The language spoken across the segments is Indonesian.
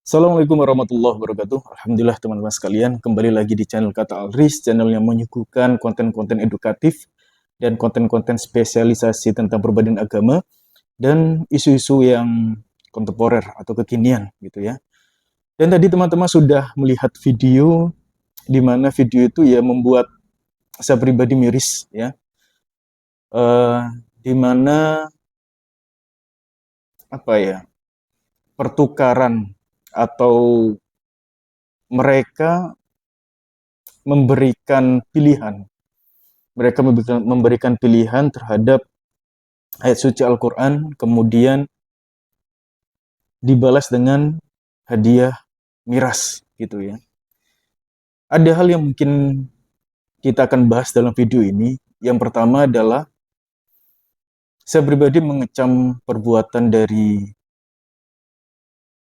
Assalamualaikum warahmatullahi wabarakatuh. Alhamdulillah teman-teman sekalian, kembali lagi di channel Kata Alris, channel yang menyuguhkan konten-konten edukatif dan konten-konten spesialisasi tentang perbedaan agama dan isu-isu yang kontemporer atau kekinian gitu ya. Dan tadi teman-teman sudah melihat video di mana video itu ya membuat saya pribadi miris ya. Eh, di mana apa ya? Pertukaran atau mereka memberikan pilihan. Mereka memberikan pilihan terhadap ayat suci Al-Quran, kemudian dibalas dengan hadiah miras, gitu ya. Ada hal yang mungkin kita akan bahas dalam video ini. Yang pertama adalah, saya pribadi mengecam perbuatan dari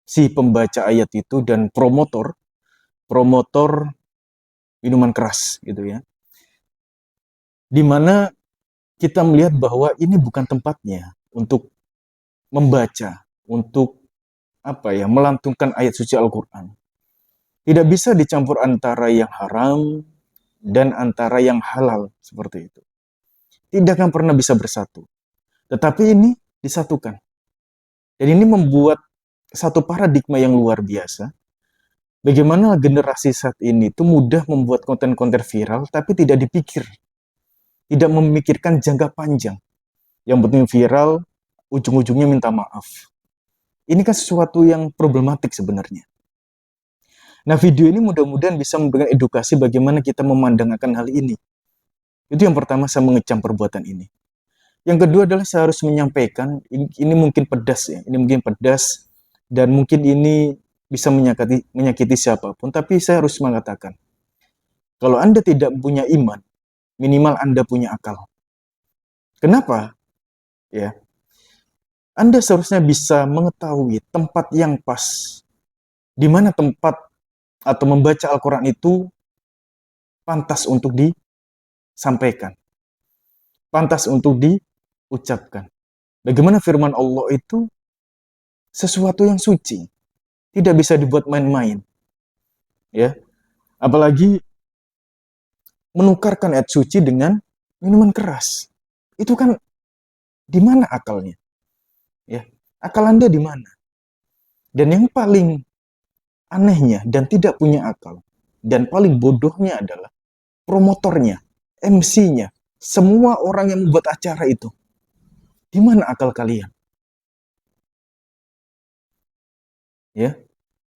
si pembaca ayat itu dan promotor minuman keras, gitu ya. Dimana kita melihat bahwa ini bukan tempatnya untuk membaca, untuk melantungkan ayat suci Al-Quran. Tidak bisa dicampur antara yang haram dan antara yang halal seperti itu. Tidak akan pernah bisa bersatu. Tetapi ini disatukan. Dan ini membuat satu paradigma yang luar biasa. Bagaimana generasi saat ini itu mudah membuat konten-konten viral tapi tidak dipikir. Tidak memikirkan jangka panjang. Yang penting viral, ujung-ujungnya minta maaf. Ini kan sesuatu yang problematik sebenarnya. Nah, video ini mudah-mudahan bisa memberikan edukasi bagaimana kita memandang akan hal ini. Itu yang pertama, saya mengecam perbuatan ini. Yang kedua adalah saya harus menyampaikan, ini mungkin pedas ya, ini mungkin pedas, dan mungkin ini bisa menyakiti siapapun, tapi saya harus mengatakan, kalau Anda tidak punya iman, minimal Anda punya akal. Kenapa? Ya, Anda seharusnya bisa mengetahui tempat yang pas, di mana tempat atau membaca Al-Quran itu pantas untuk disampaikan, pantas untuk diucapkan. Bagaimana firman Allah itu sesuatu yang suci, tidak bisa dibuat main-main. Ya, apalagi menukarkan ayat suci dengan minuman keras. Itu kan di mana akalnya? Ya, akal Anda di mana? Dan yang paling anehnya dan tidak punya akal dan paling bodohnya adalah promotornya, MC-nya, semua orang yang membuat acara itu. Di mana akal kalian? Ya,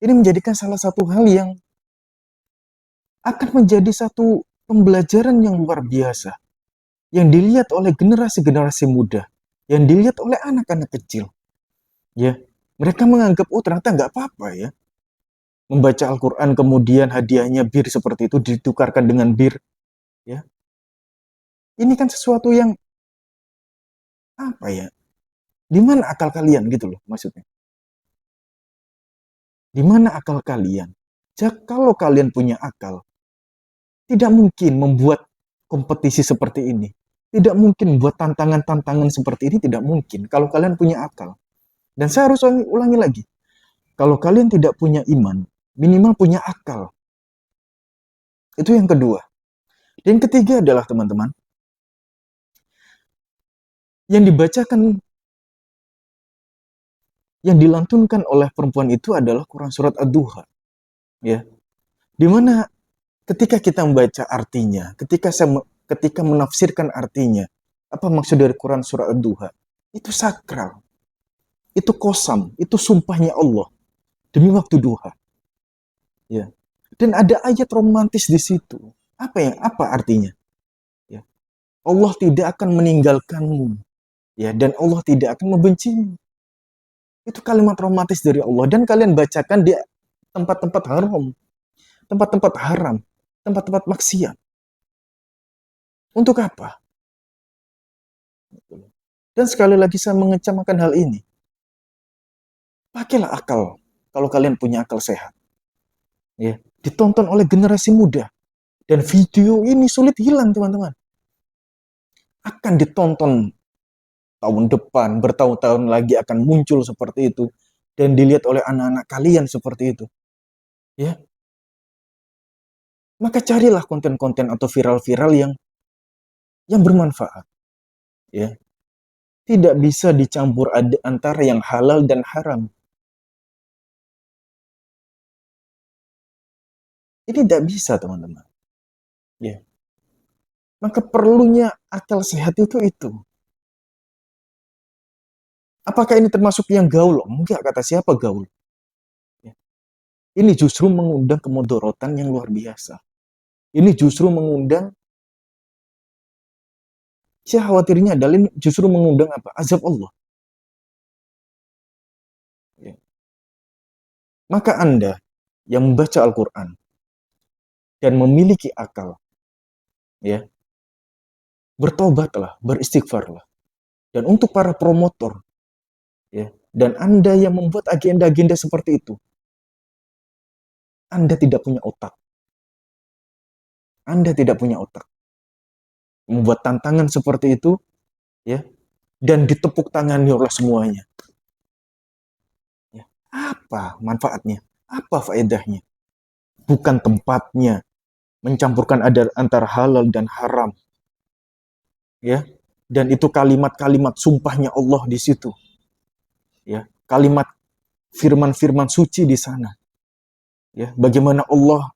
ini menjadikan salah satu hal yang akan menjadi satu pembelajaran yang luar biasa, yang dilihat oleh generasi-generasi muda, yang dilihat oleh anak-anak kecil. Ya, mereka menganggap, oh ternyata nggak apa-apa ya, membaca Al-Quran kemudian hadiahnya bir seperti itu ditukarkan dengan bir. Ya, ini kan sesuatu yang apa ya? Di mana akal kalian gitu loh maksudnya? Di mana akal kalian? Kalau kalian punya akal, tidak mungkin membuat kompetisi seperti ini. Tidak mungkin buat tantangan-tantangan seperti ini, tidak mungkin kalau kalian punya akal. Dan saya harus ulangi lagi. Kalau kalian tidak punya iman, minimal punya akal. Itu yang kedua. Dan yang ketiga adalah teman-teman, yang dibacakan, yang dilantunkan oleh perempuan itu adalah Quran Surat Ad-Duha. Ya, dimana ketika kita membaca artinya, ketika menafsirkan artinya, apa maksud dari Quran Surat Ad-Duha? Itu sakral. Itu qasam, itu sumpahnya Allah demi waktu duha. Ya. Dan ada ayat romantis di situ. Apa artinya? Ya. Allah tidak akan meninggalkanmu. Ya, dan Allah tidak akan membencimu. Itu kalimat romantis dari Allah dan kalian bacakan di tempat-tempat haram, tempat-tempat haram, tempat-tempat maksiat. Untuk apa? Dan sekali lagi saya mengecam akan hal ini. Pakailah akal kalau kalian punya akal sehat. Ya, ditonton oleh generasi muda. Dan video ini sulit hilang, teman-teman. Akan ditonton tahun depan, bertahun-tahun lagi akan muncul seperti itu. dan dilihat oleh anak-anak kalian seperti itu, ya, maka carilah konten-konten atau viral-viral yang bermanfaat, ya. Tidak bisa dicampur antara yang halal dan haram. Ini tidak bisa, teman-teman. Ya. Maka perlunya akal sehat itu. Apakah ini termasuk yang gaul? Enggak, kata siapa gaul? Ya. Ini justru mengundang kemudorotan yang luar biasa. Ini justru mengundang, saya khawatirnya adalah ini justru mengundang apa? Azab Allah. Ya. Maka Anda yang membaca Al-Quran dan memiliki akal, ya, bertobatlah, beristighfarlah. Dan untuk para promotor, ya, dan Anda yang membuat agenda-agenda seperti itu, Anda tidak punya otak. Anda tidak punya otak. Membuat tantangan seperti itu, ya, dan ditepuk tangani oleh semuanya. Ya. Apa manfaatnya? Apa faedahnya? Bukan tempatnya mencampurkan antara halal dan haram, ya. Dan itu kalimat-kalimat sumpahnya Allah di situ, ya. Kalimat firman-firman suci di sana, ya. Bagaimana Allah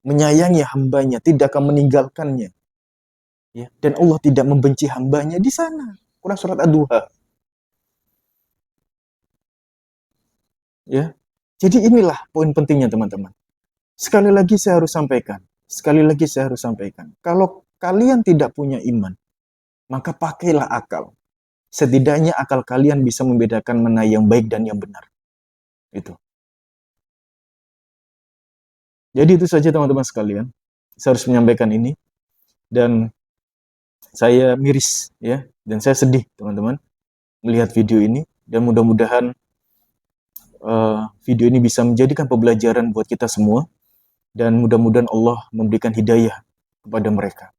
menyayangi hambanya, tidak akan meninggalkannya, ya. Dan Allah tidak membenci hambanya di sana. Quran surat Ad-Duha, ya. Jadi inilah poin pentingnya, teman-teman. Sekali lagi saya harus sampaikan, kalau kalian tidak punya iman, maka pakailah akal. Setidaknya akal kalian bisa membedakan mana yang baik dan yang benar. Itu. Jadi itu saja, teman-teman sekalian. Saya harus menyampaikan ini, dan saya miris, ya, dan saya sedih, teman-teman, melihat video ini, dan mudah-mudahan video ini bisa menjadikan pembelajaran buat kita semua, dan mudah-mudahan Allah memberikan hidayah kepada mereka,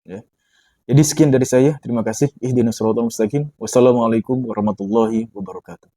ya. Jadi sekian dari saya. Terima kasih. Ihdinas siratal mustaqim. Wassalamualaikum warahmatullahi wabarakatuh.